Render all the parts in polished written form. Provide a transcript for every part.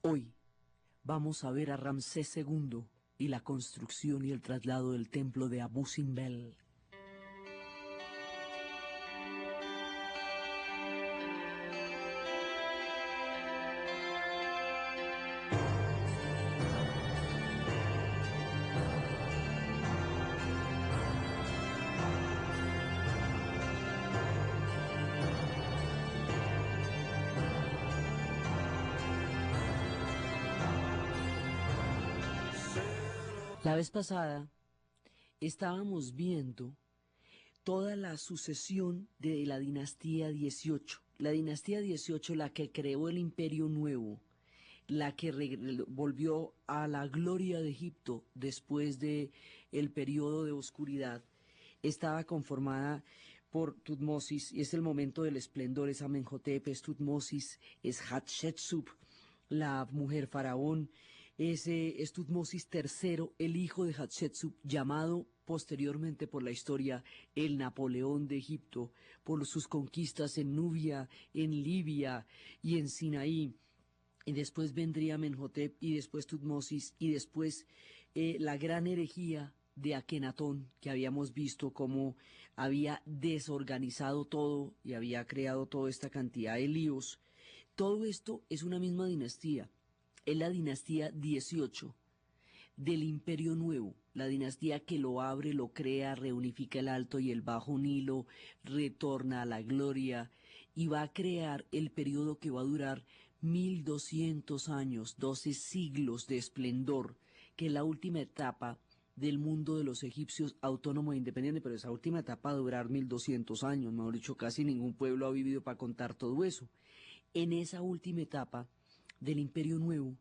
Hoy vamos a ver a Ramsés II y la construcción y el traslado del templo de Abu Simbel. La vez pasada estábamos viendo toda la sucesión de la dinastía 18. La dinastía 18, la que creó el Imperio Nuevo, la que volvió a la gloria de Egipto después de el periodo de oscuridad, estaba conformada por Tutmosis, y es el momento del esplendor, es Amenhotep, es Tutmosis, es Hatshepsut, la mujer faraón, es Tutmosis III, el hijo de Hatshepsut, llamado posteriormente por la historia el Napoleón de Egipto, por sus conquistas en Nubia, en Libia y en Sinaí. Y después vendría Amenhotep y después Tutmosis y después la gran herejía de Akenatón, que habíamos visto cómo había desorganizado todo y había creado toda esta cantidad de líos. Todo esto es una misma dinastía, es la dinastía 18 del Imperio Nuevo, la dinastía que lo abre, lo crea, reunifica el Alto y el Bajo Nilo, retorna a la gloria y va a crear el periodo que va a durar 1200 años, 12 siglos de esplendor, que es la última etapa del mundo de los egipcios autónomo e independiente, pero esa última etapa va a durar 1200 años, mejor dicho, casi ningún pueblo ha vivido para contar todo eso. En esa última etapa del Imperio Nuevo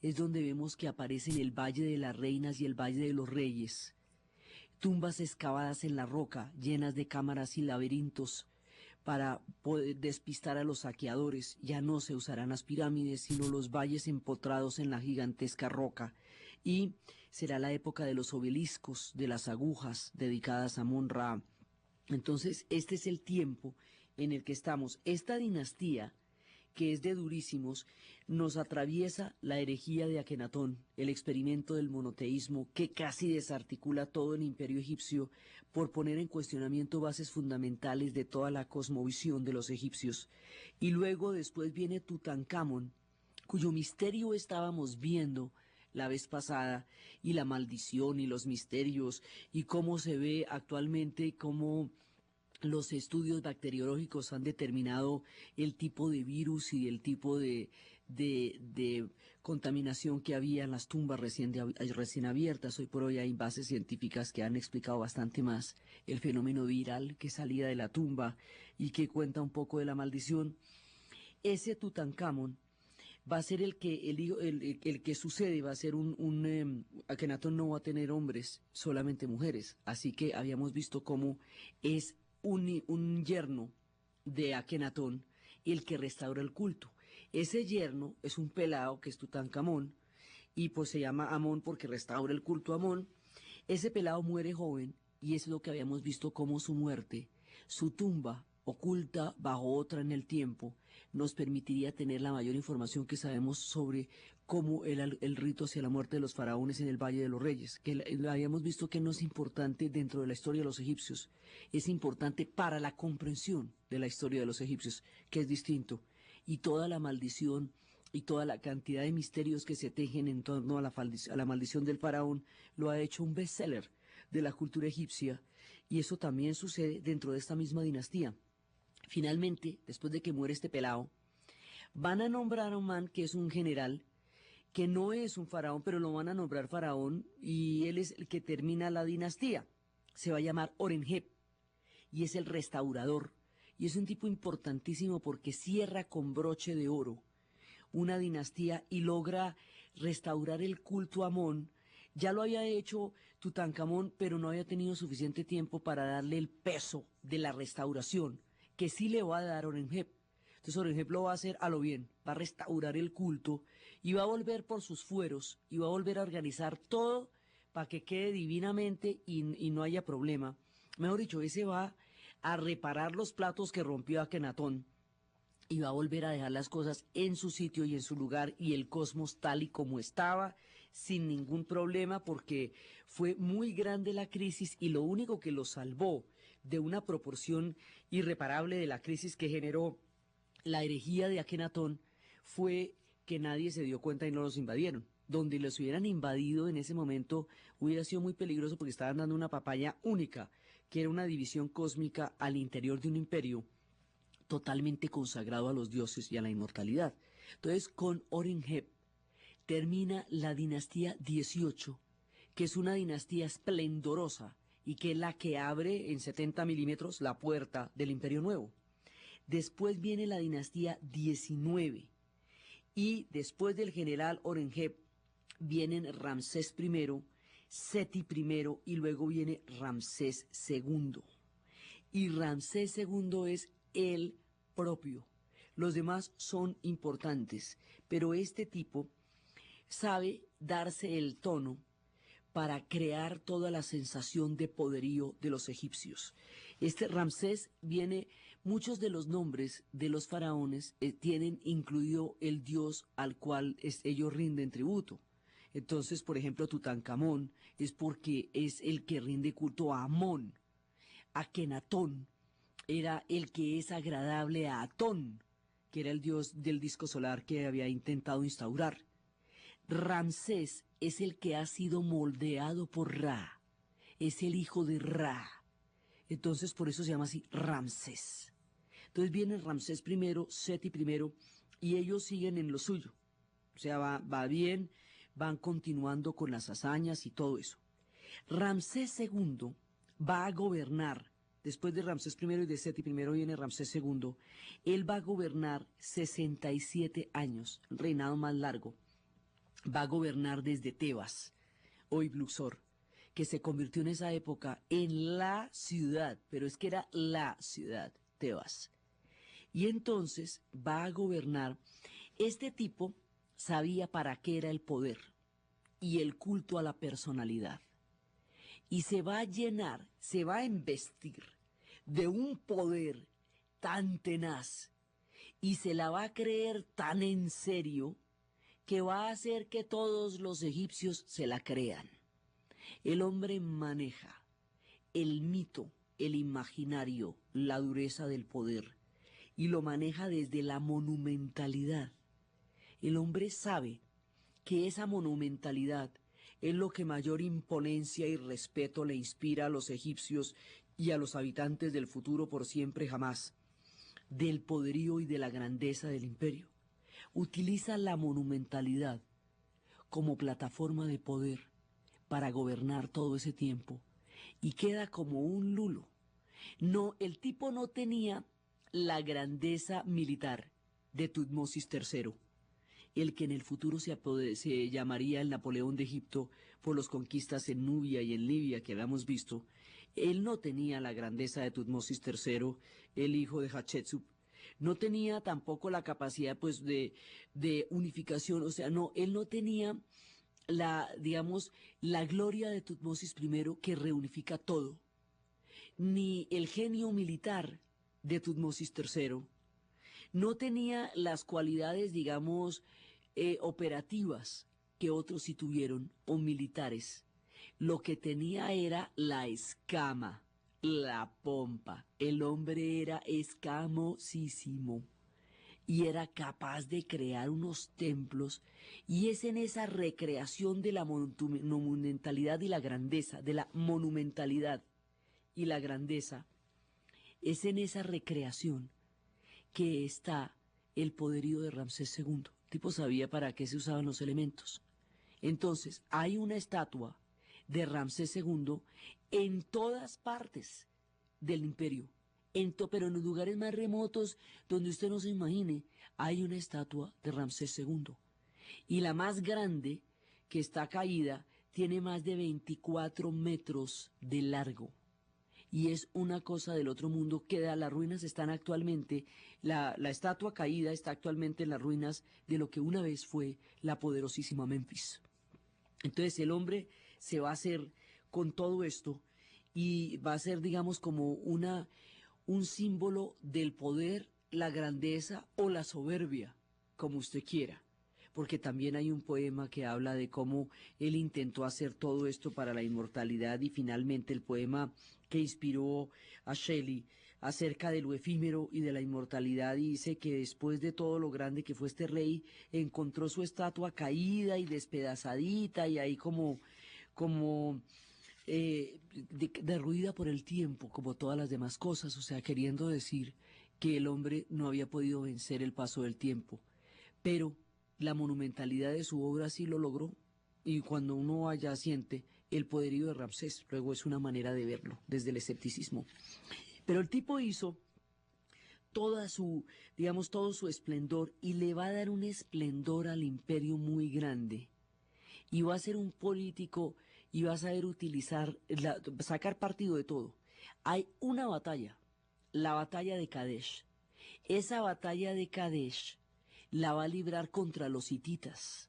es donde vemos que aparecen el Valle de las Reinas y el Valle de los Reyes, tumbas excavadas en la roca, llenas de cámaras y laberintos, para poder despistar a los saqueadores. Ya no se usarán las pirámides, sino los valles empotrados en la gigantesca roca. Y será la época de los obeliscos, de las agujas, dedicadas a Amón-Ra. Entonces, este es el tiempo en el que estamos. Esta dinastía, que es de durísimos, nos atraviesa la herejía de Akenatón, el experimento del monoteísmo que casi desarticula todo el imperio egipcio por poner en cuestionamiento bases fundamentales de toda la cosmovisión de los egipcios. Y luego después viene Tutankamón, cuyo misterio estábamos viendo la vez pasada, y la maldición y los misterios, y cómo se ve actualmente, cómo los estudios bacteriológicos han determinado el tipo de virus y el tipo de contaminación que había en las tumbas recién abiertas. Hoy por hoy hay bases científicas que han explicado bastante más el fenómeno viral que salía de la tumba y que cuenta un poco de la maldición. Ese Tutankamón va a ser el que sucede, va a ser Akenatón no va a tener hombres, solamente mujeres. Así que habíamos visto cómo es un yerno de Akenatón el que restaura el culto. Ese yerno es un pelado que es Tutankamón, y pues se llama Amón porque restaura el culto a Amón. Ese pelado muere joven, y es lo que habíamos visto como su muerte, su tumba, oculta bajo otra en el tiempo, nos permitiría tener la mayor información que sabemos sobre cómo el rito hacia la muerte de los faraones en el Valle de los Reyes, que habíamos visto que no es importante dentro de la historia de los egipcios, es importante para la comprensión de la historia de los egipcios, que es distinto, y toda la maldición y toda la cantidad de misterios que se tejen en torno a la maldición del faraón lo ha hecho un bestseller de la cultura egipcia, y eso también sucede dentro de esta misma dinastía. Finalmente, después de que muere este pelado, van a nombrar a un man que es un general, que no es un faraón, pero lo van a nombrar faraón, y él es el que termina la dinastía. Se va a llamar Orenheb, y es el restaurador, y es un tipo importantísimo porque cierra con broche de oro una dinastía y logra restaurar el culto a Amón. Ya lo había hecho Tutankamón, pero no había tenido suficiente tiempo para darle el peso de la restauración, que sí le va a dar Orenheb. Entonces Orenheb lo va a hacer a lo bien, va a restaurar el culto y va a volver por sus fueros y va a volver a organizar todo para que quede divinamente y no haya problema. Mejor dicho, ese va a reparar los platos que rompió Akenatón y va a volver a dejar las cosas en su sitio y en su lugar y el cosmos tal y como estaba, sin ningún problema, porque fue muy grande la crisis y lo único que lo salvó de una proporción irreparable de la crisis que generó la herejía de Akenatón fue que nadie se dio cuenta y no los invadieron. Donde los hubieran invadido en ese momento hubiera sido muy peligroso porque estaban dando una papaya única, que era una división cósmica al interior de un imperio totalmente consagrado a los dioses y a la inmortalidad. Entonces, con Orenheb termina la dinastía 18, que es una dinastía esplendorosa y que es la que abre en 70 milímetros la puerta del Imperio Nuevo. Después viene la dinastía 19 y después del general Orenheb vienen Ramsés I, Seti I y luego viene Ramsés II. Y Ramsés II es el propio. Los demás son importantes, pero este tipo sabe darse el tono para crear toda la sensación de poderío de los egipcios. Este Ramsés viene, muchos de los nombres de los faraones tienen incluido el dios al cual ellos rinden tributo. Entonces, por ejemplo, Tutankamón es porque es el que rinde culto a Amón. Akenatón era el que es agradable a Atón, que era el dios del disco solar que había intentado instaurar. Ramsés es el que ha sido moldeado por Ra, es el hijo de Ra. Entonces por eso se llama así Ramsés. Entonces viene Ramsés I, Seti I, y ellos siguen en lo suyo. O sea, va bien, van continuando con las hazañas y todo eso. Ramsés II va a gobernar, después de Ramsés I y de Seti I viene Ramsés II, él va a gobernar 67 años, el reinado más largo. Va a gobernar desde Tebas, hoy Luxor, que se convirtió en esa época en la ciudad, pero es que era la ciudad, Tebas. Y entonces va a gobernar. Este tipo sabía para qué era el poder y el culto a la personalidad. Y se va a llenar, se va a embestir de un poder tan tenaz y se la va a creer tan en serio que va a hacer que todos los egipcios se la crean. El hombre maneja el mito, el imaginario, la dureza del poder, y lo maneja desde la monumentalidad. El hombre sabe que esa monumentalidad es lo que mayor imponencia y respeto le inspira a los egipcios y a los habitantes del futuro por siempre jamás, del poderío y de la grandeza del imperio. Utiliza la monumentalidad como plataforma de poder para gobernar todo ese tiempo y queda como un lulo. No, el tipo no tenía la grandeza militar de Tutmosis III, el que en el futuro se llamaría el Napoleón de Egipto por las conquistas en Nubia y en Libia que habíamos visto. Él no tenía la grandeza de Tutmosis III, el hijo de Hatshepsut. No tenía tampoco la capacidad pues de unificación, o sea, no, él no tenía digamos, la gloria de Tutmosis I que reunifica todo, ni el genio militar de Tutmosis III, no tenía las cualidades, digamos, operativas que otros sí tuvieron, o militares. Lo que tenía era la escama, la pompa. El hombre era escamosísimo y era capaz de crear unos templos, y es en esa recreación de la monumentalidad y la grandeza, de la monumentalidad y la grandeza, es en esa recreación que está el poderío de Ramsés II. El tipo sabía para qué se usaban los elementos. Entonces, hay una estatua de Ramsés II en todas partes del imperio, pero en los lugares más remotos donde usted no se imagine, hay una estatua de Ramsés II. Y la más grande, que está caída, tiene más de 24 metros de largo. Y es una cosa del otro mundo. Las ruinas están actualmente, la estatua caída está actualmente en las ruinas de lo que una vez fue la poderosísima Memphis. Entonces el hombre se va a hacer con todo esto y va a ser, digamos, como un símbolo del poder la grandeza o la soberbia, como usted quiera, porque también hay un poema que habla de cómo él intentó hacer todo esto para la inmortalidad y finalmente el poema que inspiró a Shelley acerca de lo efímero y de la inmortalidad y dice que después de todo lo grande que fue este rey, encontró su estatua caída y despedazadita y ahí como derruida por el tiempo, como todas las demás cosas, o sea, queriendo decir que el hombre no había podido vencer el paso del tiempo, pero la monumentalidad de su obra sí lo logró, y cuando uno allá siente el poderío de Ramsés, luego es una manera de verlo, desde el escepticismo. Pero el tipo hizo toda su, digamos, todo su esplendor y le va a dar un esplendor al imperio muy grande y va a ser un político y va a saber utilizar, sacar partido de todo. Hay una batalla, la batalla de Kadesh. Esa batalla de Kadesh la va a librar contra los hititas.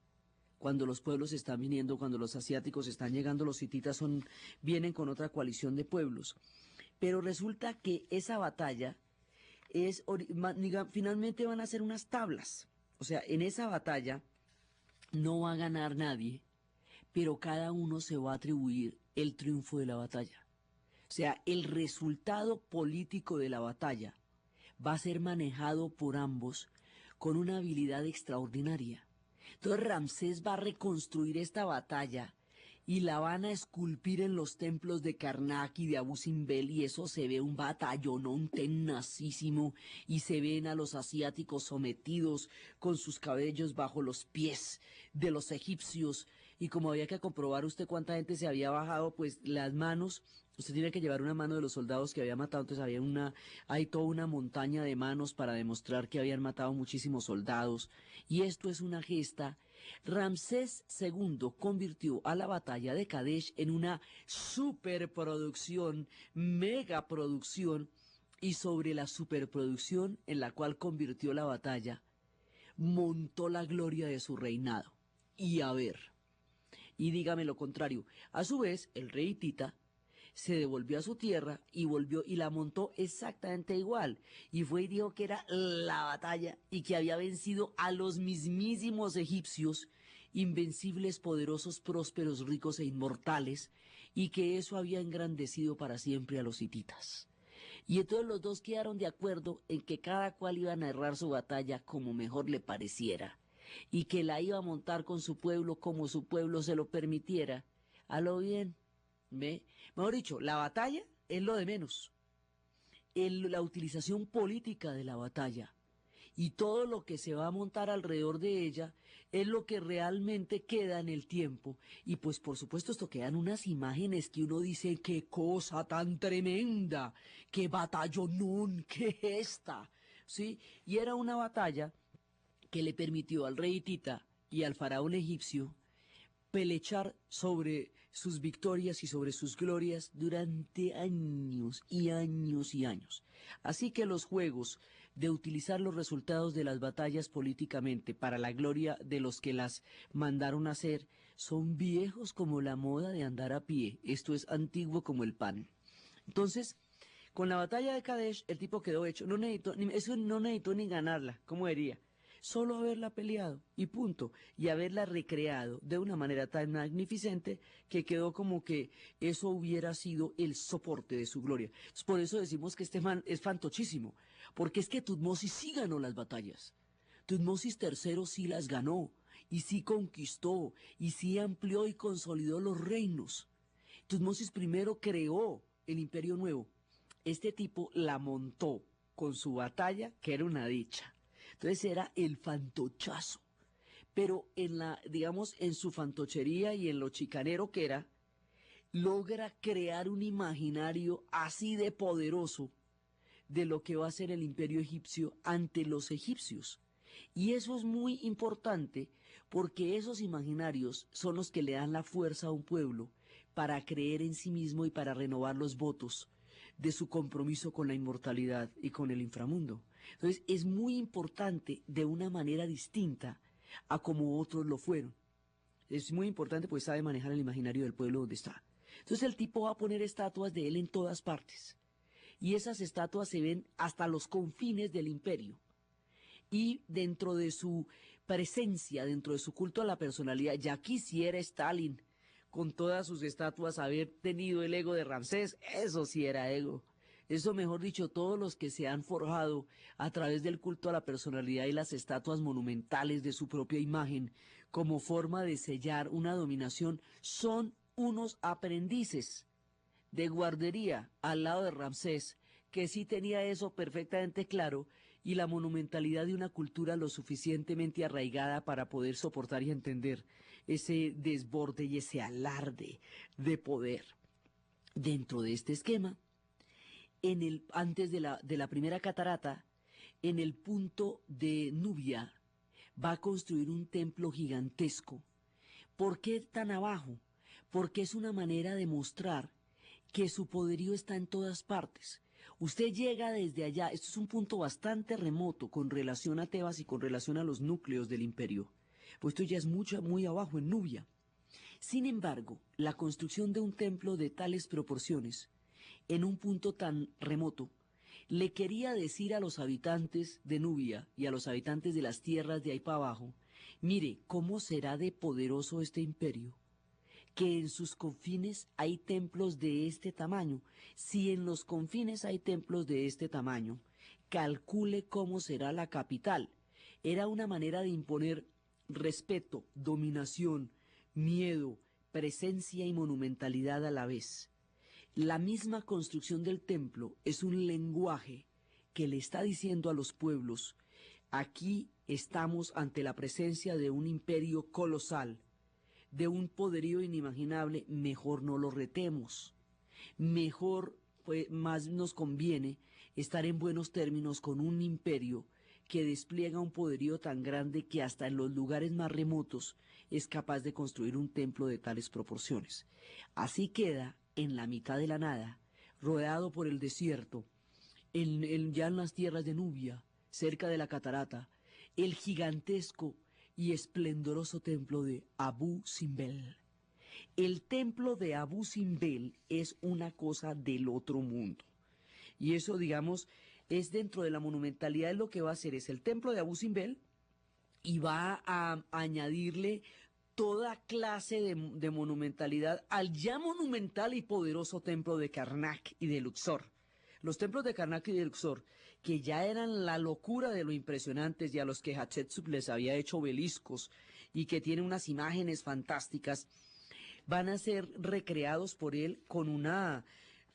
Cuando los pueblos están viniendo, cuando los asiáticos están llegando, los hititas vienen con otra coalición de pueblos. Pero resulta que esa batalla finalmente van a ser unas tablas. O sea, en esa batalla no va a ganar nadie, pero cada uno se va a atribuir el triunfo de la batalla. O sea, el resultado político de la batalla va a ser manejado por ambos con una habilidad extraordinaria. Entonces Ramsés va a reconstruir esta batalla y la van a esculpir en los templos de Karnak y de Abu Simbel y eso se ve un batallonón tenacísimo y se ven a los asiáticos sometidos con sus cabellos bajo los pies de los egipcios y como había que comprobar usted cuánta gente se había bajado, pues las manos, usted tiene que llevar una mano de los soldados que había matado, entonces hay toda una montaña de manos para demostrar que habían matado muchísimos soldados y esto es una gesta. Ramsés II convirtió a la batalla de Kadesh en una superproducción, megaproducción, y sobre la superproducción en la cual convirtió la batalla, montó la gloria de su reinado. Y a ver, y dígame lo contrario, a su vez el rey Tita se devolvió a su tierra y volvió y la montó exactamente igual. Y fue y dijo que era la batalla y que había vencido a los mismísimos egipcios, invencibles, poderosos, prósperos, ricos e inmortales, y que eso había engrandecido para siempre a los hititas. Y entonces los dos quedaron de acuerdo en que cada cual iba a narrar su batalla como mejor le pareciera, y que la iba a montar con su pueblo como su pueblo se lo permitiera. A lo bien. ¿Ve? Mejor dicho, la batalla es lo de menos. La utilización política de la batalla y todo lo que se va a montar alrededor de ella es lo que realmente queda en el tiempo. Y pues por supuesto esto quedan unas imágenes que uno dice, qué cosa tan tremenda, qué batallonón, qué esta, ¿sí? Y era una batalla que le permitió al rey Tita y al faraón egipcio pelechar sobre sus victorias y sobre sus glorias durante años y años y años. Así que los juegos de utilizar los resultados de las batallas políticamente para la gloria de los que las mandaron a hacer son viejos como la moda de andar a pie. Esto es antiguo como el pan. Entonces, con la batalla de Kadesh, el tipo quedó hecho. Eso no necesitó ni ganarla, ¿cómo diría? Solo haberla peleado y punto, y haberla recreado de una manera tan magnificente que quedó como que eso hubiera sido el soporte de su gloria. Por eso decimos que este man es fantochísimo, porque es que Tutmosis sí ganó las batallas. Tutmosis III sí las ganó, y sí conquistó, y sí amplió y consolidó los reinos. Tutmosis I creó el Imperio Nuevo. Este tipo la montó con su batalla, que era una dicha. Entonces era el fantochazo. Pero digamos, en su fantochería y en lo chicanero que era, logra crear un imaginario así de poderoso de lo que va a ser el imperio egipcio ante los egipcios. Y eso es muy importante porque esos imaginarios son los que le dan la fuerza a un pueblo para creer en sí mismo y para renovar los votos de su compromiso con la inmortalidad y con el inframundo. Entonces es muy importante de una manera distinta a como otros lo fueron. Es muy importante pues sabe manejar el imaginario del pueblo donde está. Entonces el tipo va a poner estatuas de él en todas partes. y esas estatuas se ven hasta los confines del imperio. Y dentro de su presencia, dentro de su culto a la personalidad, ya quisiera Stalin, con todas sus estatuas, haber tenido el ego de Ramsés. Eso sí era ego. Eso, mejor dicho, todos los que se han forjado a través del culto a la personalidad y las estatuas monumentales de su propia imagen como forma de sellar una dominación, son unos aprendices de guardería al lado de Ramsés, que sí tenía eso perfectamente claro, y la monumentalidad de una cultura lo suficientemente arraigada para poder soportar y entender ese desborde y ese alarde de poder. Dentro de este esquema, antes de la primera catarata, en el punto de Nubia, va a construir un templo gigantesco. ¿Por qué tan abajo? Porque es una manera de mostrar que su poderío está en todas partes. Usted llega desde allá, esto es un punto bastante remoto con relación a Tebas y con relación a los núcleos del imperio, pues esto ya es muy abajo en Nubia. Sin embargo, la construcción de un templo de tales proporciones, en un punto tan remoto, le quería decir a los habitantes de Nubia y a los habitantes de las tierras de ahí para abajo, mire, ¿cómo será de poderoso este imperio? Que en sus confines hay templos de este tamaño. Si en los confines hay templos de este tamaño, calcule cómo será la capital. Era una manera de imponer respeto, dominación, miedo, presencia y monumentalidad a la vez. La misma construcción del templo es un lenguaje que le está diciendo a los pueblos, aquí estamos ante la presencia de un imperio colosal, de un poderío inimaginable, mejor no lo retemos. Mejor, pues, más nos conviene estar en buenos términos con un imperio que despliega un poderío tan grande que hasta en los lugares más remotos es capaz de construir un templo de tales proporciones. Así queda en la mitad de la nada, rodeado por el desierto, ya en las tierras de Nubia, cerca de la catarata, el gigantesco y esplendoroso templo de Abu Simbel. El templo de Abu Simbel es una cosa del otro mundo. Y eso, digamos, es dentro de la monumentalidad, es lo que va a hacer, es el templo de Abu Simbel, y va a añadirle toda clase de monumentalidad al ya monumental y poderoso templo de Karnak y de Luxor. Los templos de Karnak y de Luxor, que ya eran la locura de lo impresionantes y a los que Hatshepsut les había hecho obeliscos y que tienen unas imágenes fantásticas, van a ser recreados por él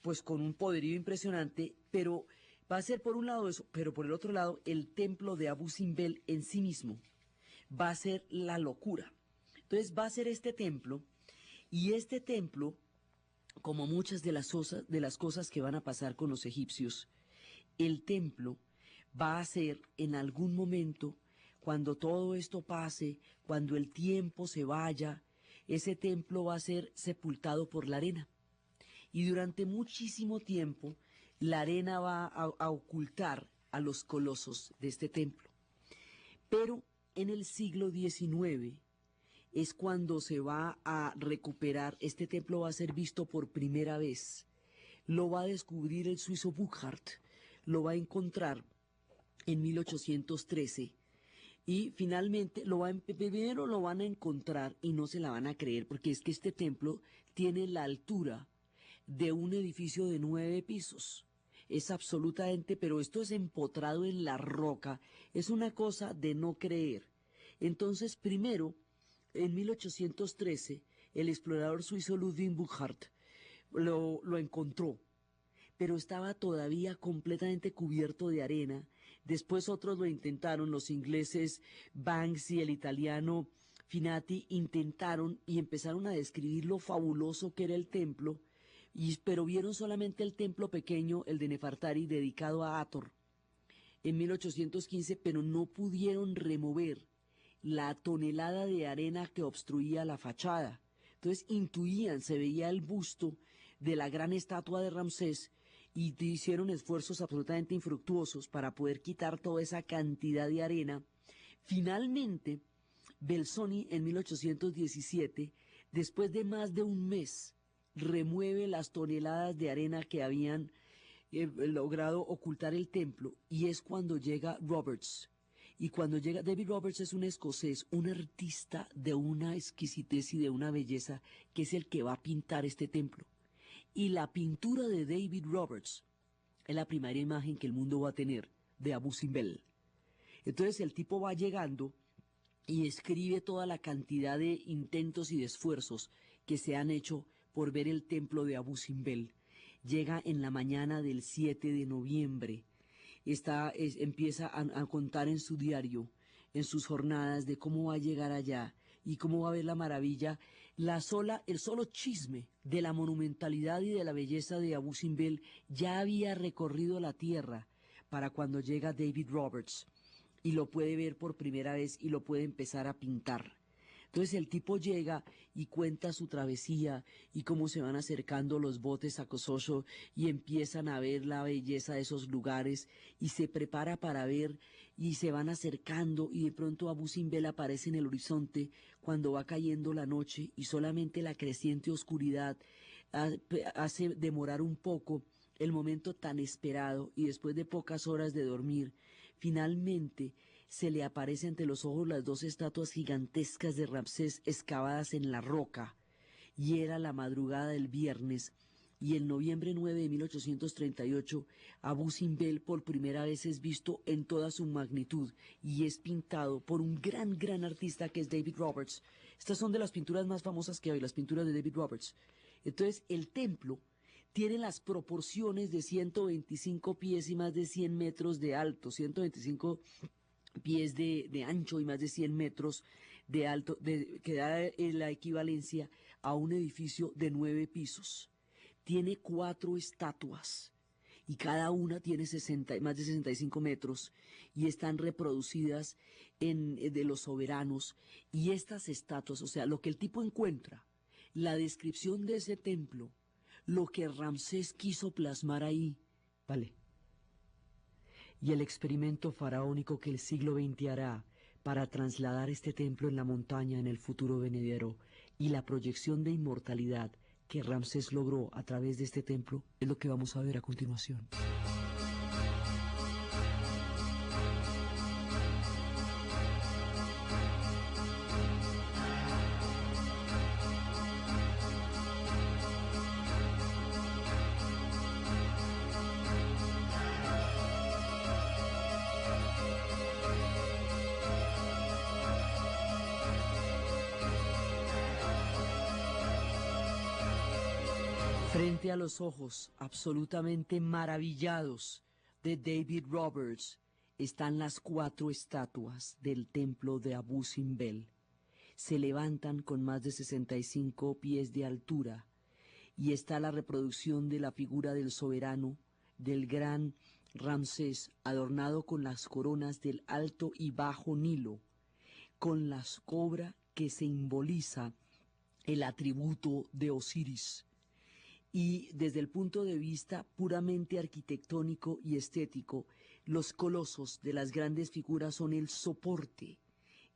pues con un poderío impresionante, pero va a ser por un lado eso, pero por el otro lado el templo de Abu Simbel en sí mismo va a ser la locura. Entonces va a ser este templo, y este templo, como muchas de las cosas que van a pasar con los egipcios, el templo va a ser en algún momento, cuando todo esto pase, cuando el tiempo se vaya, ese templo va a ser sepultado por la arena. Y durante muchísimo tiempo, la arena va a ocultar a los colosos de este templo. Pero en el siglo XIX es cuando se va a recuperar, este templo va a ser visto por primera vez. Lo va a descubrir el suizo Burckhardt, lo va a encontrar en 1813 y finalmente primero lo van a encontrar y no se la van a creer, porque es que este templo tiene la altura de un edificio de 9 pisos. Es absolutamente, pero esto es empotrado en la roca, es una cosa de no creer. Entonces, primero, en 1813, el explorador suizo Ludwig Burckhardt lo encontró, pero estaba todavía completamente cubierto de arena. Después otros lo intentaron, los ingleses Banks y el italiano Finati intentaron y empezaron a describir lo fabuloso que era el templo, pero vieron solamente el templo pequeño, el de Nefertari, dedicado a Hathor, en 1815, pero no pudieron remover la tonelada de arena que obstruía la fachada. Entonces intuían, se veía el busto de la gran estatua de Ramsés, y hicieron esfuerzos absolutamente infructuosos para poder quitar toda esa cantidad de arena. Finalmente, Belzoni en 1817, después de más de un mes, remueve las toneladas de arena que habían logrado ocultar el templo, y es cuando llega Roberts. Y cuando llega, David Roberts es un escocés, un artista de una exquisitez y de una belleza, que es el que va a pintar este templo. Y la pintura de David Roberts es la primera imagen que el mundo va a tener de Abu Simbel. Entonces el tipo va llegando y escribe toda la cantidad de intentos y de esfuerzos que se han hecho por ver el templo de Abu Simbel. Llega en la mañana del 7 de noviembre. Empieza a contar en su diario, en sus jornadas, de cómo va a llegar allá y cómo va a ver la maravilla, el solo chisme de la monumentalidad y de la belleza de Abu Simbel ya había recorrido la tierra para cuando llega David Roberts y lo puede ver por primera vez y lo puede empezar a pintar. Entonces el tipo llega y cuenta su travesía y cómo se van acercando los botes a Kososho y empiezan a ver la belleza de esos lugares y se prepara para ver y se van acercando y de pronto Abu Simbel aparece en el horizonte cuando va cayendo la noche y solamente la creciente oscuridad hace demorar un poco el momento tan esperado, y después de pocas horas de dormir, finalmente se le aparece ante los ojos las dos estatuas gigantescas de Ramsés excavadas en la roca, y era la madrugada del viernes, y el noviembre 9 de 1838, Abu Simbel por primera vez es visto en toda su magnitud, y es pintado por un gran artista que es David Roberts. Estas son de las pinturas más famosas que hay, las pinturas de David Roberts. Entonces, el templo tiene las proporciones de 125 pies y más de 100 metros de alto, 125 pies de ancho y más de 100 metros de alto, que da la equivalencia a un edificio de 9 pisos. Tiene 4 estatuas y cada una tiene más de 65 metros y están reproducidas de los soberanos. Y estas estatuas, o sea, lo que el tipo encuentra, la descripción de ese templo, lo que Ramsés quiso plasmar ahí, vale. Y el experimento faraónico que el siglo XX hará para trasladar este templo en la montaña en el futuro venidero, y la proyección de inmortalidad que Ramsés logró a través de este templo, es lo que vamos a ver a continuación. Frente a los ojos absolutamente maravillados de David Roberts están las 4 estatuas del templo de Abu Simbel. Se levantan con más de 65 pies de altura y está la reproducción de la figura del soberano, del gran Ramsés, adornado con las coronas del Alto y Bajo Nilo, con la cobra que simboliza el atributo de Osiris. Y desde el punto de vista puramente arquitectónico y estético, los colosos de las grandes figuras son el soporte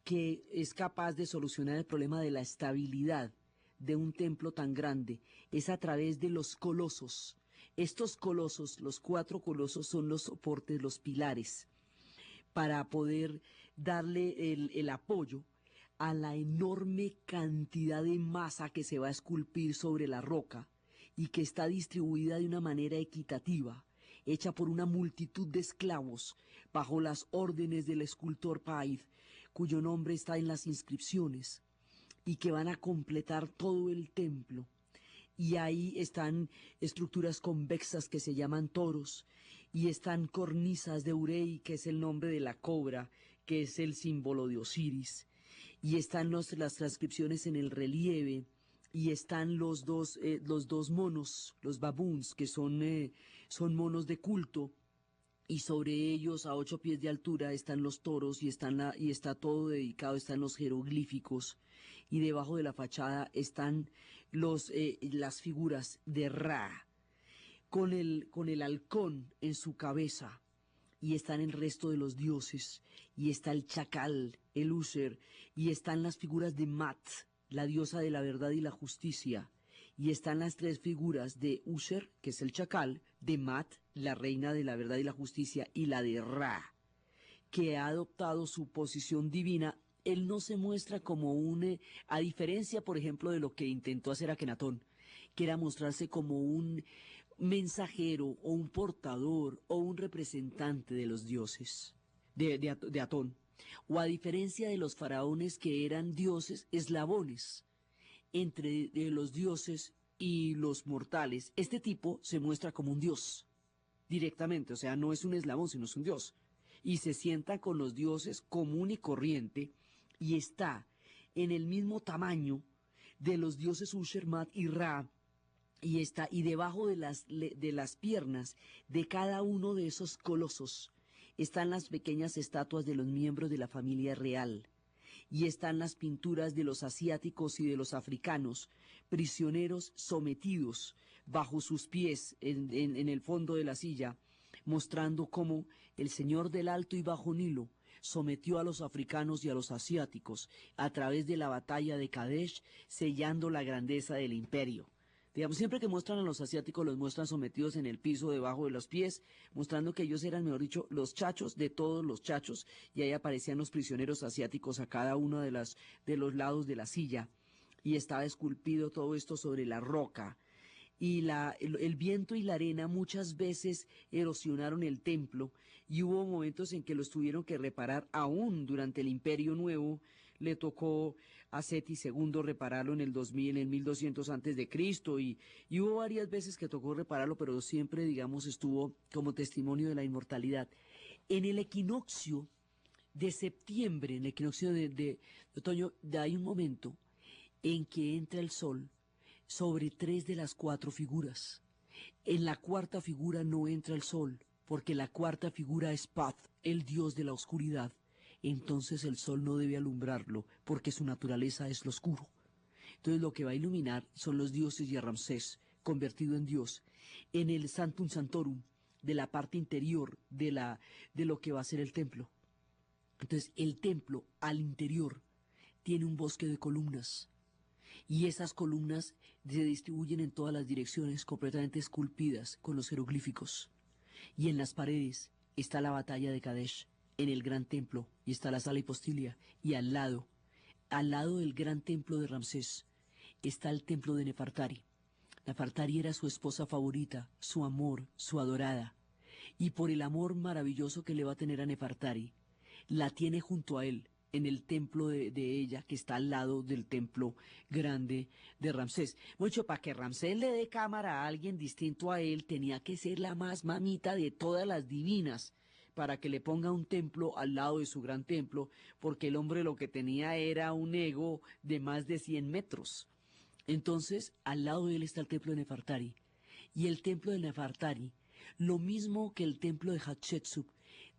que es capaz de solucionar el problema de la estabilidad de un templo tan grande. Es a través de los colosos. Estos colosos, los 4 colosos, son los soportes, los pilares, para poder darle el apoyo a la enorme cantidad de masa que se va a esculpir sobre la roca y que está distribuida de una manera equitativa, hecha por una multitud de esclavos bajo las órdenes del escultor Paid, cuyo nombre está en las inscripciones, y que van a completar todo el templo. Y ahí están estructuras convexas que se llaman toros, y están cornisas de Urey, que es el nombre de la cobra, que es el símbolo de Osiris, y están las transcripciones en el relieve, y están los dos monos, los baboons, que son monos de culto, y sobre ellos a 8 pies de altura están los toros y está todo dedicado, están los jeroglíficos, y debajo de la fachada están las figuras de Ra con el halcón en su cabeza, y están el resto de los dioses, y está el chacal, el User, y están las figuras de Mat, la diosa de la verdad y la justicia, y están las tres figuras de Usher, que es el chacal, de Mat, la reina de la verdad y la justicia, y la de Ra, que ha adoptado su posición divina. Él no se muestra como a diferencia, por ejemplo, de lo que intentó hacer Akenatón, que era mostrarse como un mensajero o un portador o un representante de los dioses, de Atón, o a diferencia de los faraones que eran dioses eslabones entre los dioses y los mortales. Este tipo se muestra como un dios directamente, o sea, no es un eslabón, sino es un dios. Y se sienta con los dioses común y corriente y está en el mismo tamaño de los dioses Ushernat y Ra, y debajo de las piernas de cada uno de esos colosos están las pequeñas estatuas de los miembros de la familia real, y están las pinturas de los asiáticos y de los africanos, prisioneros sometidos bajo sus pies en el fondo de la silla, mostrando cómo el señor del Alto y Bajo Nilo sometió a los africanos y a los asiáticos a través de la batalla de Kadesh, sellando la grandeza del imperio. Digamos, siempre que muestran a los asiáticos, los muestran sometidos en el piso debajo de los pies, mostrando que ellos eran, mejor dicho, los chachos de todos los chachos, y ahí aparecían los prisioneros asiáticos a cada uno de los lados de la silla, y estaba esculpido todo esto sobre la roca. Y el viento y la arena muchas veces erosionaron el templo, y hubo momentos en que los tuvieron que reparar aún durante el Imperio Nuevo. Le tocó a Seti II repararlo en el 2000, en el 1200 antes de Cristo, y hubo varias veces que tocó repararlo, pero siempre, digamos, estuvo como testimonio de la inmortalidad. En el equinoccio de septiembre, en el equinoccio de otoño, hay un momento en que entra el sol sobre tres de las cuatro figuras. En la cuarta figura no entra el sol, porque la cuarta figura es Paz, el dios de la oscuridad. Entonces el sol no debe alumbrarlo, porque su naturaleza es lo oscuro. Entonces lo que va a iluminar son los dioses y a Ramsés, convertido en dios, en el Sanctum Sanctorum, de la parte interior de lo que va a ser el templo. Entonces el templo al interior tiene un bosque de columnas, y esas columnas se distribuyen en todas las direcciones, completamente esculpidas con los jeroglíficos. Y en las paredes está la batalla de Kadesh, en el gran templo, y está la sala hipostilia, y al lado del gran templo de Ramsés, está el templo de Nefertari. Nefertari era su esposa favorita, su amor, su adorada, y por el amor maravilloso que le va a tener a Nefertari, la tiene junto a él, en el templo de ella, que está al lado del templo grande de Ramsés. Mucho, para que Ramsés le dé cámara a alguien distinto a él, tenía que ser la más mamita de todas las divinas, para que le ponga un templo al lado de su gran templo, porque el hombre lo que tenía era un ego de más de 100 metros. Entonces, al lado de él está el templo de Nefertari. Y el templo de Nefertari, lo mismo que el templo de Hatshepsut,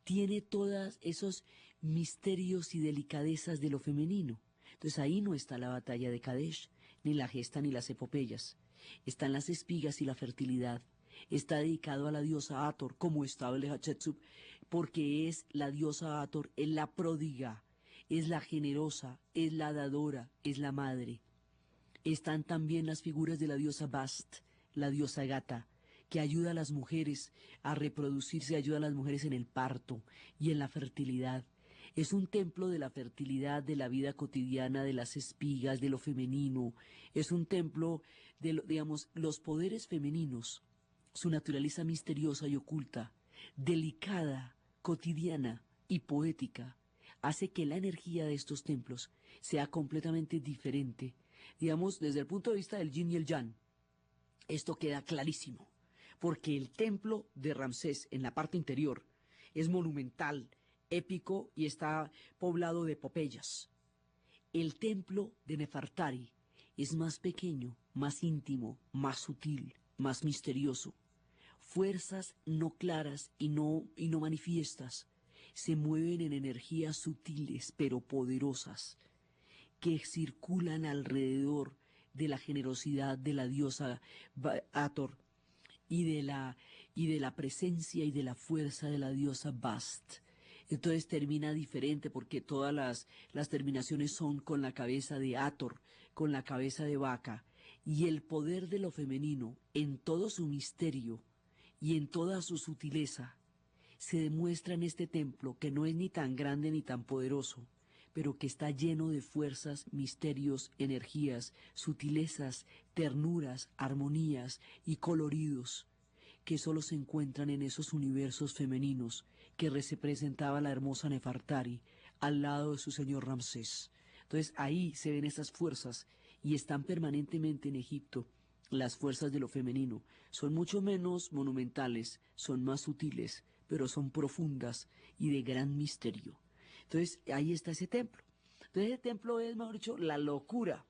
tiene todos esos misterios y delicadezas de lo femenino. Entonces ahí no está la batalla de Kadesh, ni la gesta, ni las epopeyas. Están las espigas y la fertilidad. Está dedicado a la diosa Hathor, como estaba el de Hatshepsut, porque es la diosa Hathor, es la pródiga, es la generosa, es la dadora, es la madre. Están también las figuras de la diosa Bast, la diosa gata, que ayuda a las mujeres a reproducirse, ayuda a las mujeres en el parto y en la fertilidad. Es un templo de la fertilidad, de la vida cotidiana, de las espigas, de lo femenino. Es un templo de, digamos, los poderes femeninos, su naturaleza misteriosa y oculta, delicada, cotidiana y poética, hace que la energía de estos templos sea completamente diferente. Digamos, desde el punto de vista del yin y el yang, esto queda clarísimo, porque el templo de Ramsés en la parte interior es monumental, épico y está poblado de epopeyas. El templo de Nefertari es más pequeño, más íntimo, más sutil, más misterioso. Fuerzas no claras y no manifiestas se mueven en energías sutiles pero poderosas, que circulan alrededor de la generosidad de la diosa Hathor y de la presencia y de la fuerza de la diosa Bast. Entonces termina diferente porque todas las terminaciones son con la cabeza de Hathor, con la cabeza de vaca, Y el poder de lo femenino, en todo su misterio y en toda su sutileza, se demuestra en este templo que no es ni tan grande ni tan poderoso, pero que está lleno de fuerzas, misterios, energías, sutilezas, ternuras, armonías y coloridos, que solo se encuentran en esos universos femeninos que representaba la hermosa Nefertari al lado de su señor Ramsés. Entonces ahí se ven esas fuerzas y están permanentemente en Egipto. Las fuerzas de lo femenino son mucho menos monumentales, son más sutiles, pero son profundas y de gran misterio. Entonces ahí está ese templo. Entonces ese templo es, mejor dicho, la locura.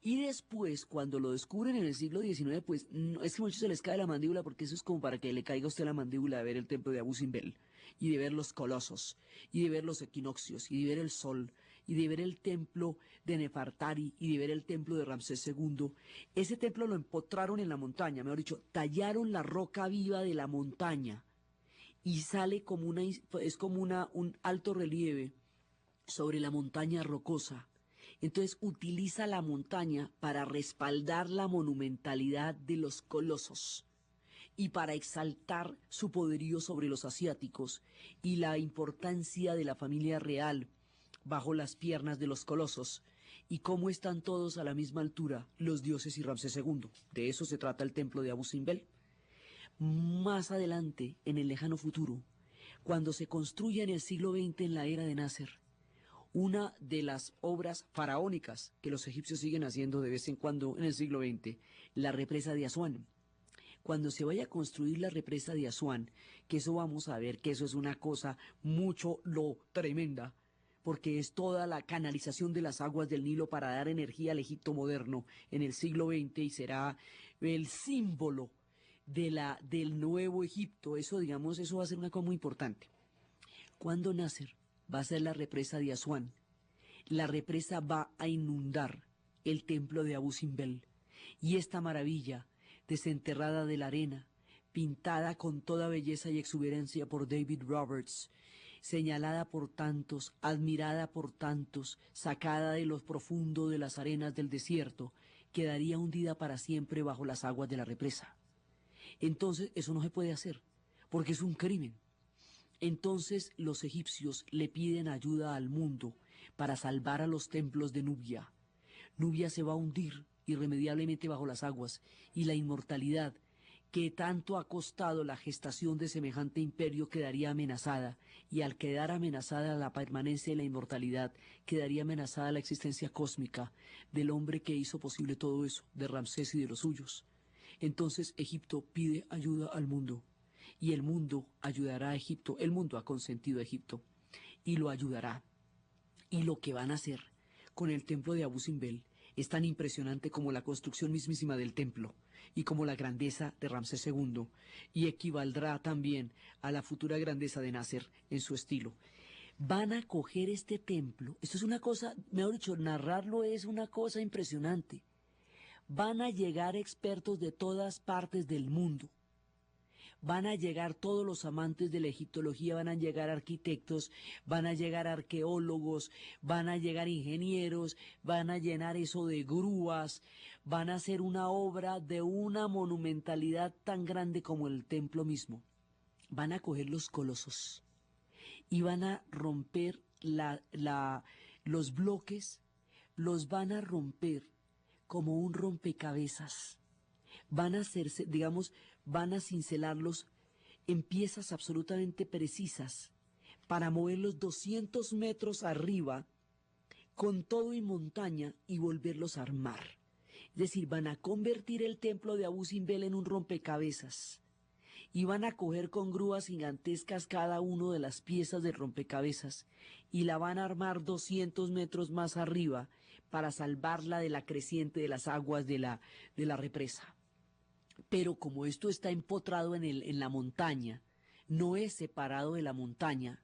Y después, cuando lo descubren en el siglo XIX, pues no, es que mucho se les cae la mandíbula porque eso es como para que le caiga a usted la mandíbula de ver el templo de Abu Simbel y de ver los colosos y de ver los equinoccios y de ver el sol y de ver el templo de Nefertari y de ver el templo de Ramsés II. Ese templo lo empotraron en la montaña, mejor dicho, tallaron la roca viva de la montaña y sale como un alto relieve sobre la montaña rocosa. Entonces utiliza la montaña para respaldar la monumentalidad de los colosos y para exaltar su poderío sobre los asiáticos y la importancia de la familia real bajo las piernas de los colosos y cómo están todos a la misma altura los dioses y Ramsés II. De eso se trata el templo de Abu Simbel. Más adelante, en el lejano futuro, cuando se construya en el siglo XX en la era de Nasser, una de las obras faraónicas que los egipcios siguen haciendo de vez en cuando en el siglo XX, la represa de Asuán. Cuando se vaya a construir la represa de Asuán, que eso vamos a ver que eso es una cosa mucho lo tremenda, porque es toda la canalización de las aguas del Nilo para dar energía al Egipto moderno en el siglo XX y será el símbolo del nuevo Egipto. Eso, digamos, eso va a ser una cosa muy importante. Cuando Nasser va a ser la represa de Asuán, la represa va a inundar el templo de Abu Simbel y esta maravilla, desenterrada de la arena, pintada con toda belleza y exuberancia por David Roberts, señalada por tantos, admirada por tantos, sacada de lo profundo de las arenas del desierto, quedaría hundida para siempre bajo las aguas de la represa. Entonces eso no se puede hacer, porque es un crimen. Entonces los egipcios le piden ayuda al mundo para salvar a los templos de Nubia. Nubia se va a hundir irremediablemente bajo las aguas y la inmortalidad que tanto ha costado la gestación de semejante imperio quedaría amenazada, y al quedar amenazada la permanencia de la inmortalidad, quedaría amenazada la existencia cósmica del hombre que hizo posible todo eso, de Ramsés y de los suyos. Entonces Egipto pide ayuda al mundo. Y el mundo ayudará a Egipto, el mundo ha consentido a Egipto y lo ayudará. Y lo que van a hacer con el templo de Abu Simbel es tan impresionante como la construcción mismísima del templo y como la grandeza de Ramsés II, y equivaldrá también a la futura grandeza de Nasser en su estilo. Van a coger este templo, esto es una cosa, mejor dicho, narrarlo es una cosa impresionante. Van a llegar expertos de todas partes del mundo. Van a llegar todos los amantes de la egiptología, van a llegar arquitectos, van a llegar arqueólogos, van a llegar ingenieros, van a llenar eso de grúas, van a hacer una obra de una monumentalidad tan grande como el templo mismo. Van a coger los colosos y van a romper los bloques, los van a romper como un rompecabezas. Van a hacerse, digamos, van a cincelarlos en piezas absolutamente precisas para moverlos 200 metros arriba con todo y montaña y volverlos a armar. Es decir, van a convertir el templo de Abu Simbel en un rompecabezas y van a coger con grúas gigantescas cada una de las piezas del rompecabezas y la van a armar 200 metros más arriba para salvarla de la creciente de las aguas de la represa. Pero como esto está empotrado en la montaña, no es separado de la montaña,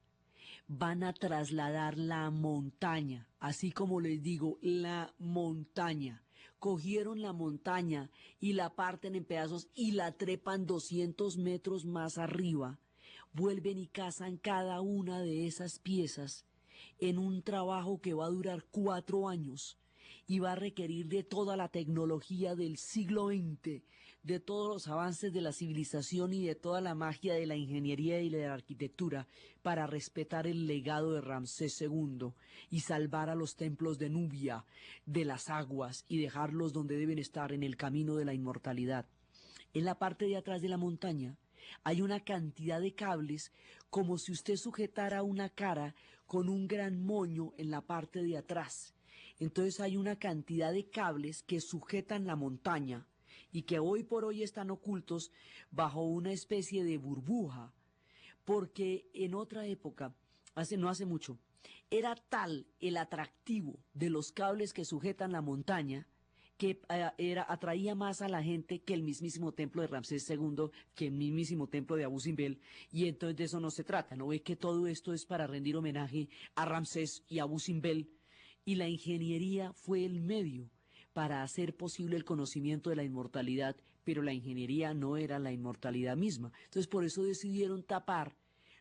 van a trasladar la montaña, así como les digo, la montaña. Cogieron la montaña y la parten en pedazos y la trepan 200 metros más arriba. Vuelven y cazan cada una de esas piezas en un trabajo que va a durar 4 años. y va a requerir de toda la tecnología del siglo XX, de todos los avances de la civilización y de toda la magia de la ingeniería y de la arquitectura para respetar el legado de Ramsés II y salvar a los templos de Nubia de las aguas y dejarlos donde deben estar, en el camino de la inmortalidad. En la parte de atrás de la montaña hay una cantidad de cables como si usted sujetara una cara con un gran moño en la parte de atrás. Entonces hay una cantidad de cables que sujetan la montaña y que hoy por hoy están ocultos bajo una especie de burbuja, porque en otra época, no hace mucho, era tal el atractivo de los cables que sujetan la montaña que atraía más a la gente que el mismísimo templo de Ramsés II, que el mismísimo templo de Abu Simbel, y entonces de eso no se trata, ¿no ve que todo esto es para rendir homenaje a Ramsés y a Abu Simbel? Y la ingeniería fue el medio para hacer posible el conocimiento de la inmortalidad, pero la ingeniería no era la inmortalidad misma. Entonces por eso decidieron tapar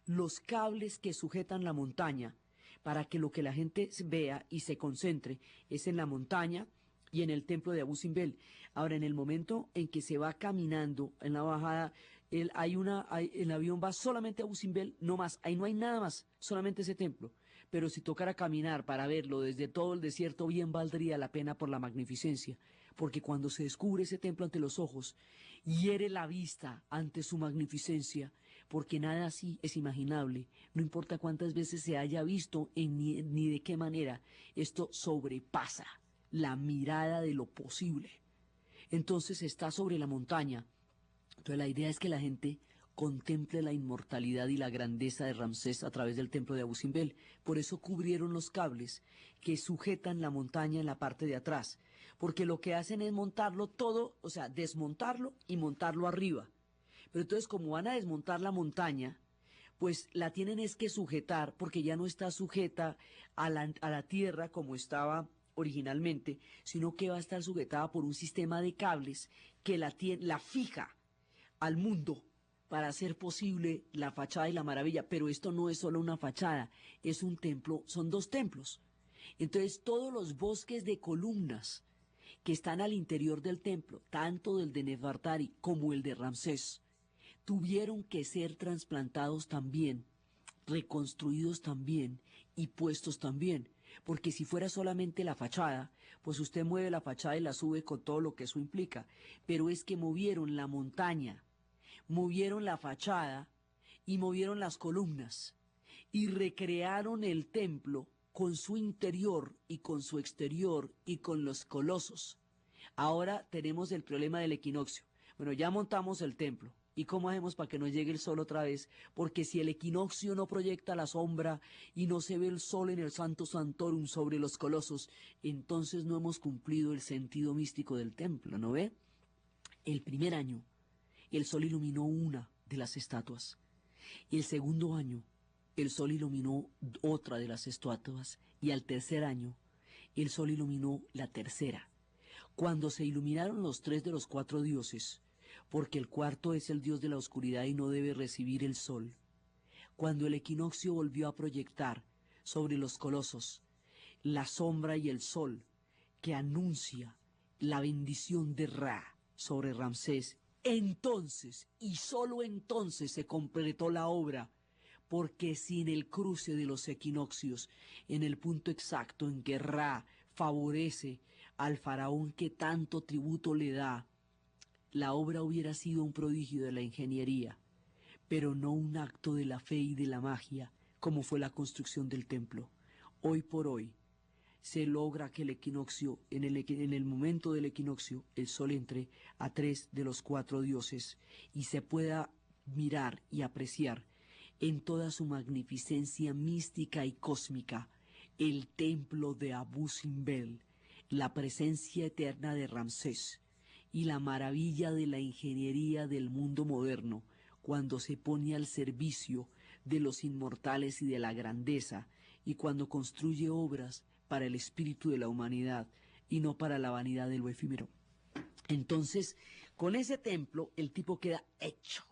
los cables que sujetan la montaña, para que lo que la gente vea y se concentre es en la montaña y en el templo de Abu Simbel. Ahora, en el momento en que se va caminando en la bajada, el avión va solamente a Abu Simbel, no más, ahí no hay nada más, solamente ese templo. Pero si tocara caminar para verlo desde todo el desierto, bien valdría la pena por la magnificencia, porque cuando se descubre ese templo ante los ojos, hiere la vista ante su magnificencia, porque nada así es imaginable, no importa cuántas veces se haya visto ni de qué manera, esto sobrepasa la mirada de lo posible. Entonces está sobre la montaña. Entonces la idea es que la gente contemple la inmortalidad y la grandeza de Ramsés a través del templo de Abu Simbel. Por eso cubrieron los cables que sujetan la montaña en la parte de atrás, porque lo que hacen es montarlo todo, o sea, desmontarlo y montarlo arriba. Pero entonces, como van a desmontar la montaña, pues la tienen es que sujetar, porque ya no está sujeta a la tierra como estaba originalmente, sino que va a estar sujetada por un sistema de cables que la fija al mundo para hacer posible la fachada y la maravilla. Pero esto no es solo una fachada, es un templo, son dos templos. Entonces todos los bosques de columnas que están al interior del templo, tanto del de Nefertari como el de Ramsés, tuvieron que ser trasplantados también, reconstruidos también y puestos también. Porque si fuera solamente la fachada, pues usted mueve la fachada y la sube con todo lo que eso implica. Pero es que movieron la montaña, movieron la fachada y movieron las columnas y recrearon el templo con su interior y con su exterior y con los colosos. Ahora tenemos el problema del equinoccio. Bueno, ya montamos el templo. ¿Y cómo hacemos para que nos llegue el sol otra vez? Porque si el equinoccio no proyecta la sombra y no se ve el sol en el Santo Santorum sobre los colosos, entonces no hemos cumplido el sentido místico del templo, ¿no ve? El primer año, el sol iluminó una de las estatuas. Y el segundo año, el sol iluminó otra de las estatuas. Y al tercer año, el sol iluminó la tercera. Cuando se iluminaron los tres de los cuatro dioses, porque el cuarto es el dios de la oscuridad y no debe recibir el sol, cuando el equinoccio volvió a proyectar sobre los colosos la sombra y el sol que anuncia la bendición de Ra sobre Ramsés, entonces y sólo entonces se completó la obra, porque sin el cruce de los equinoccios, en el punto exacto en que Ra favorece al faraón que tanto tributo le da, la obra hubiera sido un prodigio de la ingeniería, pero no un acto de la fe y de la magia, como fue la construcción del templo. Hoy por hoy se logra que el equinoccio, en el momento del equinoccio, el sol entre a tres de los cuatro dioses y se pueda mirar y apreciar en toda su magnificencia mística y cósmica el templo de Abu Simbel, la presencia eterna de Ramsés y la maravilla de la ingeniería del mundo moderno cuando se pone al servicio de los inmortales y de la grandeza, y cuando construye obras para el espíritu de la humanidad y no para la vanidad de lo efímero. Entonces, con ese templo el tipo queda hecho.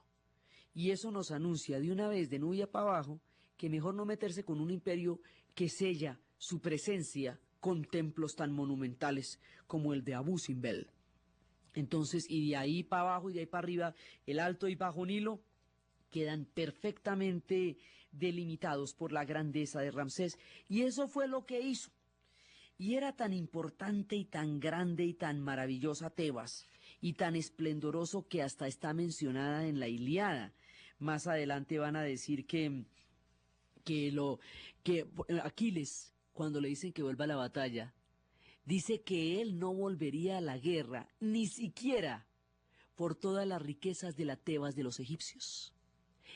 Y eso nos anuncia de una vez, de Nubia para abajo, que mejor no meterse con un imperio que sella su presencia con templos tan monumentales como el de Abu Simbel. Entonces, y de ahí para abajo y de ahí para arriba, el Alto y Bajo Nilo quedan perfectamente delimitados por la grandeza de Ramsés. Y eso fue lo que hizo. Y era tan importante y tan grande y tan maravillosa Tebas y tan esplendoroso que hasta está mencionada en la Ilíada. Más adelante van a decir que Aquiles, cuando le dicen que vuelva a la batalla, dice que él no volvería a la guerra, ni siquiera por todas las riquezas de la Tebas de los egipcios.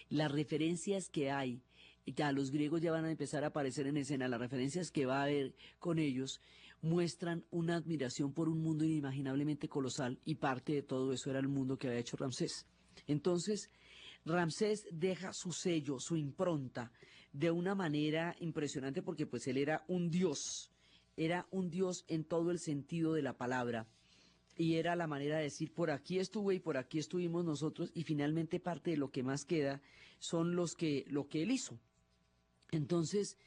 Las referencias que hay, ya los griegos ya van a empezar a aparecer en escena, las referencias que va a haber con ellos muestran una admiración por un mundo inimaginablemente colosal y parte de todo eso era el mundo que había hecho Ramsés. Entonces, Ramsés deja su sello, su impronta, de una manera impresionante porque pues él era un dios en todo el sentido de la palabra. Y era la manera de decir, por aquí estuve y por aquí estuvimos nosotros, y finalmente parte de lo que más queda son lo que él hizo. Entonces,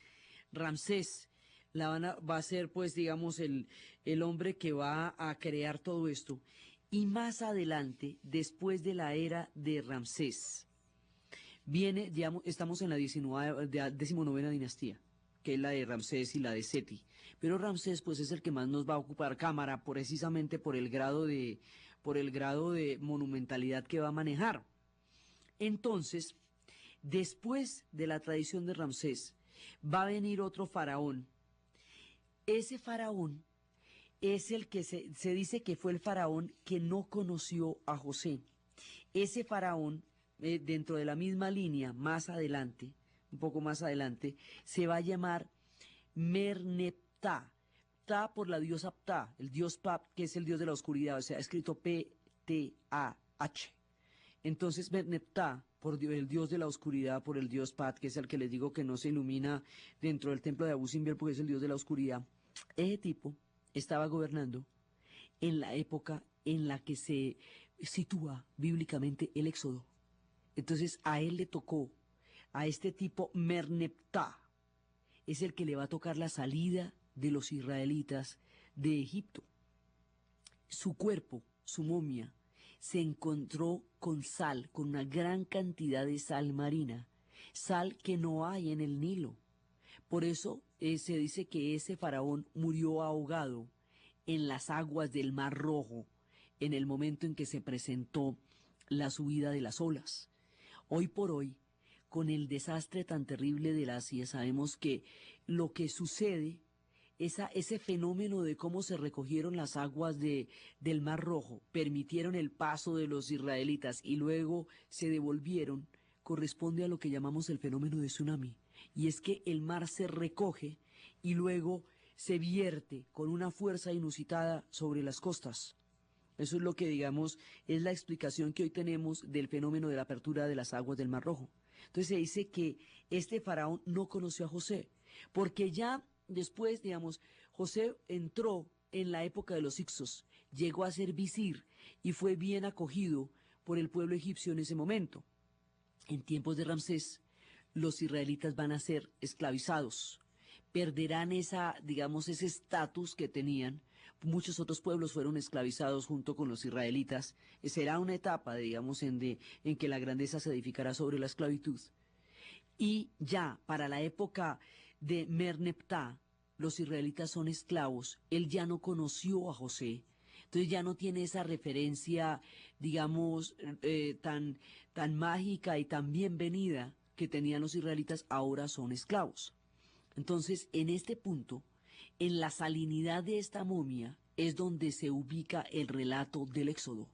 Ramsés va a ser, pues, digamos, el hombre que va a crear todo esto. Y más adelante, después de la era de Ramsés, viene, digamos, estamos en la 19ª dinastía, que es la de Ramsés y la de Seti. Pero Ramsés, pues, es el que más nos va a ocupar cámara, precisamente por el grado de monumentalidad que va a manejar. Entonces, después de la tradición de Ramsés, va a venir otro faraón. Ese faraón es el que se dice que fue el faraón que no conoció a José. Ese faraón, dentro de la misma línea, más adelante, un poco más adelante, se va a llamar Merneptah. Ptah por la diosa Ptah, el dios Pap, que es el dios de la oscuridad, o sea, escrito P-T-A-H. Entonces, Merneptah, por el dios de la oscuridad, por el dios Pat, que es el que les digo que no se ilumina dentro del templo de Abu Simbel porque es el dios de la oscuridad, ese tipo estaba gobernando en la época en la que se sitúa bíblicamente el Éxodo. Entonces, a él le tocó, a este tipo Merneptah, es el que le va a tocar la salida de los israelitas de Egipto. Su cuerpo, su momia, se encontró con sal, con una gran cantidad de sal marina, sal que no hay en el Nilo. Por eso se dice que ese faraón murió ahogado en las aguas del Mar Rojo en el momento en que se presentó la subida de las olas. Hoy por hoy, con el desastre tan terrible del Asia, sabemos que lo que sucede, ese fenómeno de cómo se recogieron las aguas del Mar Rojo, permitieron el paso de los israelitas y luego se devolvieron, corresponde a lo que llamamos el fenómeno de tsunami. Y es que el mar se recoge y luego se vierte con una fuerza inusitada sobre las costas. Eso es lo que, digamos, es la explicación que hoy tenemos del fenómeno de la apertura de las aguas del Mar Rojo. Entonces se dice que este faraón no conoció a José, porque ya después, digamos, José entró en la época de los Hicsos, llegó a ser visir y fue bien acogido por el pueblo egipcio en ese momento. En tiempos de Ramsés, los israelitas van a ser esclavizados, perderán digamos, ese estatus que tenían. Muchos otros pueblos fueron esclavizados junto con los israelitas. Será una etapa, digamos, en que la grandeza se edificará sobre la esclavitud. Y ya para la época de Merneptah, los israelitas son esclavos. Él ya no conoció a José. Entonces ya no tiene esa referencia, digamos, tan mágica y tan bienvenida que tenían los israelitas, ahora son esclavos. Entonces, en este punto, en la salinidad de esta momia, es donde se ubica el relato del Éxodo,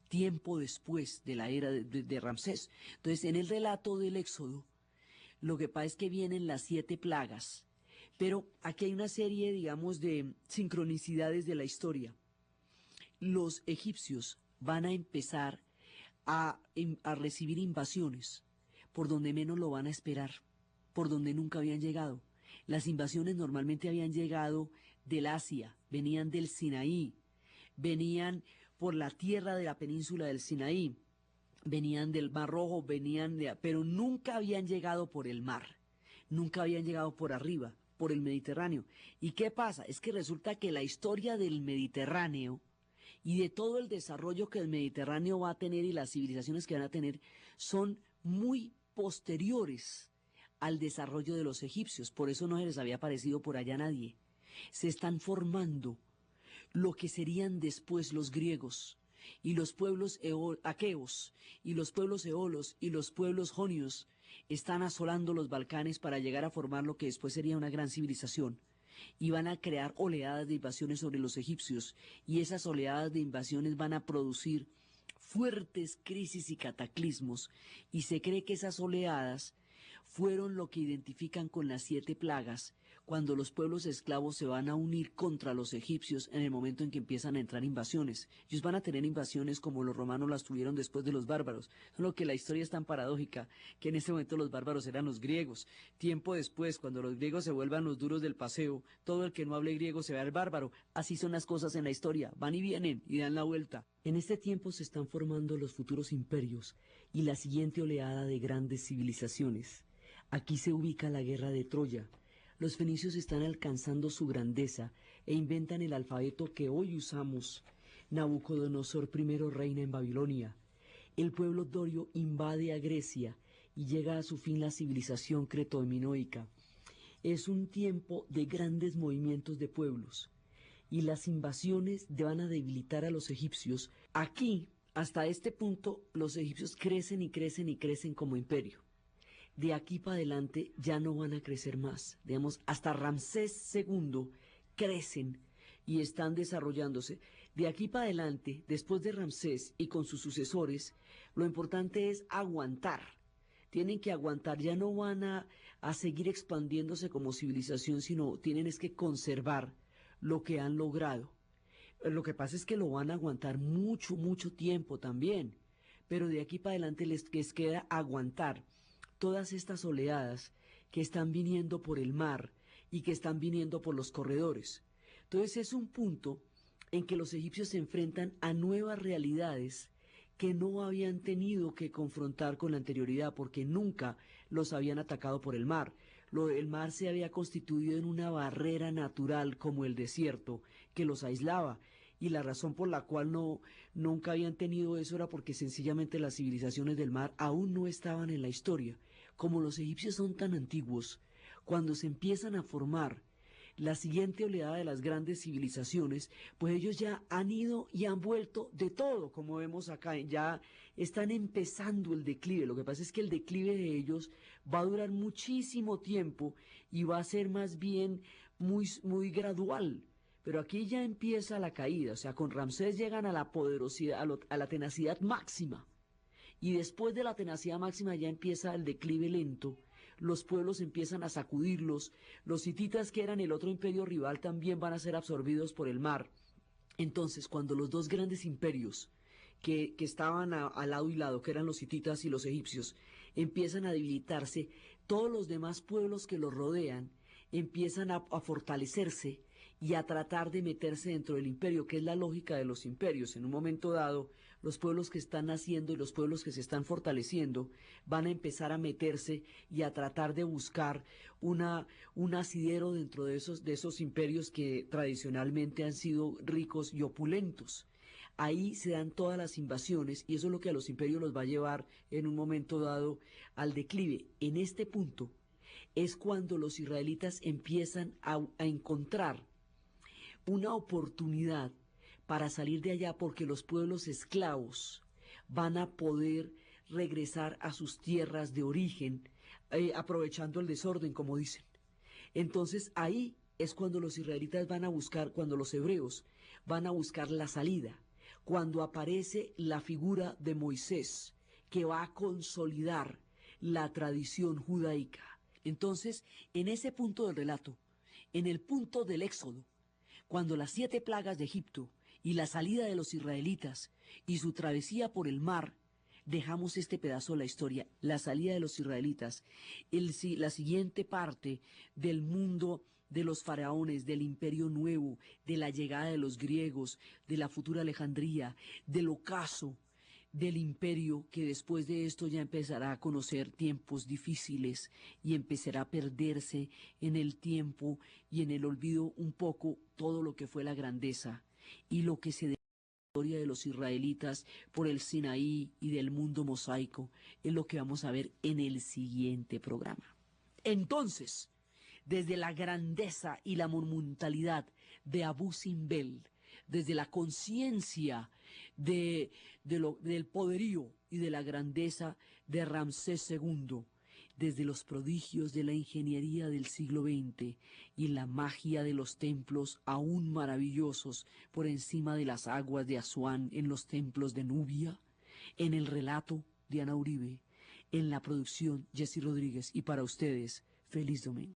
tiempo después de la era de Ramsés. Entonces, en el relato del Éxodo, lo que pasa es que vienen las 7 plagas, pero aquí hay una serie, digamos, de sincronicidades de la historia. Los egipcios van a empezar a recibir invasiones por donde menos lo van a esperar, por donde nunca habían llegado. Las invasiones normalmente habían llegado del Asia, venían del Sinaí, venían por la tierra de la península del Sinaí, venían del Mar Rojo, pero nunca habían llegado por el mar, nunca habían llegado por arriba. por el Mediterráneo. ¿Y qué pasa? Es que resulta que la historia del Mediterráneo y de todo el desarrollo que el Mediterráneo va a tener y las civilizaciones que van a tener son muy posteriores al desarrollo de los egipcios. Por eso no se les había aparecido por allá nadie. Se están formando lo que serían después los griegos y los pueblos aqueos y los pueblos eolos y los pueblos jonios están asolando los Balcanes para llegar a formar lo que después sería una gran civilización y van a crear oleadas de invasiones sobre los egipcios y esas oleadas de invasiones van a producir fuertes crisis y cataclismos y se cree que esas oleadas fueron lo que identifican con las 7 plagas cuando los pueblos esclavos se van a unir contra los egipcios en el momento en que empiezan a entrar invasiones. Ellos van a tener invasiones como los romanos las tuvieron después de los bárbaros, solo que la historia es tan paradójica que en este momento los bárbaros eran los griegos. Tiempo después, cuando los griegos se vuelvan los duros del paseo, todo el que no hable griego se ve al bárbaro. Así son las cosas en la historia, van y vienen y dan la vuelta. En este tiempo se están formando los futuros imperios y la siguiente oleada de grandes civilizaciones. Aquí se ubica la guerra de Troya. Los fenicios están alcanzando su grandeza e inventan el alfabeto que hoy usamos. Nabucodonosor I reina en Babilonia. El pueblo dorio invade a Grecia y llega a su fin la civilización creto-minoica. Es un tiempo de grandes movimientos de pueblos y las invasiones van a debilitar a los egipcios. Aquí, hasta este punto, los egipcios crecen y crecen y crecen como imperio. De aquí para adelante ya no van a crecer más. Digamos, hasta Ramsés II crecen y están desarrollándose. De aquí para adelante, después de Ramsés y con sus sucesores, lo importante es aguantar. Tienen que aguantar, ya no van a seguir expandiéndose como civilización, sino tienen es que conservar lo que han logrado. Lo que pasa es que lo van a aguantar mucho, mucho tiempo también. Pero de aquí para adelante les queda aguantar todas estas oleadas que están viniendo por el mar y que están viniendo por los corredores. Entonces es un punto en que los egipcios se enfrentan a nuevas realidades que no habían tenido que confrontar con la anterioridad porque nunca los habían atacado por el mar. El mar se había constituido en una barrera natural como el desierto que los aislaba y la razón por la cual nunca habían tenido eso era porque sencillamente las civilizaciones del mar aún no estaban en la historia. Como los egipcios son tan antiguos, cuando se empiezan a formar la siguiente oleada de las grandes civilizaciones, pues ellos ya han ido y han vuelto de todo, como vemos acá, ya están empezando el declive. Lo que pasa es que el declive de ellos va a durar muchísimo tiempo y va a ser más bien muy, muy gradual. Pero aquí ya empieza la caída, o sea, con Ramsés llegan a la poderosidad, a la tenacidad máxima. Y después de la tenacidad máxima ya empieza el declive lento, los pueblos empiezan a sacudirlos, los hititas que eran el otro imperio rival también van a ser absorbidos por el mar. Entonces, cuando los dos grandes imperios que estaban a lado y lado, que eran los hititas y los egipcios, empiezan a debilitarse, todos los demás pueblos que los rodean empiezan a fortalecerse y a tratar de meterse dentro del imperio, que es la lógica de los imperios. En un momento dado, los pueblos que están naciendo y los pueblos que se están fortaleciendo van a empezar a meterse y a tratar de buscar un asidero dentro de esos imperios que tradicionalmente han sido ricos y opulentos. Ahí se dan todas las invasiones y eso es lo que a los imperios los va a llevar en un momento dado al declive. En este punto es cuando los israelitas empiezan a encontrar una oportunidad para salir de allá porque los pueblos esclavos van a poder regresar a sus tierras de origen, aprovechando el desorden, como dicen. Entonces ahí es cuando los israelitas van a buscar, cuando los hebreos van a buscar la salida, cuando aparece la figura de Moisés, que va a consolidar la tradición judaica. Entonces, en ese punto del relato, en el punto del Éxodo, cuando las 7 plagas de Egipto y la salida de los israelitas y su travesía por el mar, dejamos este pedazo de la historia, la salida de los israelitas, la siguiente parte del mundo de los faraones, del imperio nuevo, de la llegada de los griegos, de la futura Alejandría, del ocaso, del imperio que después de esto ya empezará a conocer tiempos difíciles y empezará a perderse en el tiempo y en el olvido un poco todo lo que fue la grandeza y lo que se historia de los israelitas por el Sinaí y del mundo mosaico es lo que vamos a ver en el siguiente programa. Entonces, desde la grandeza y la monumentalidad de Abu Simbel, desde la conciencia del poderío y de la grandeza de Ramsés II, desde los prodigios de la ingeniería del siglo XX y la magia de los templos aún maravillosos por encima de las aguas de Asuán en los templos de Nubia, en el relato de Ana Uribe, en la producción Jessy Rodríguez y para ustedes, feliz domingo.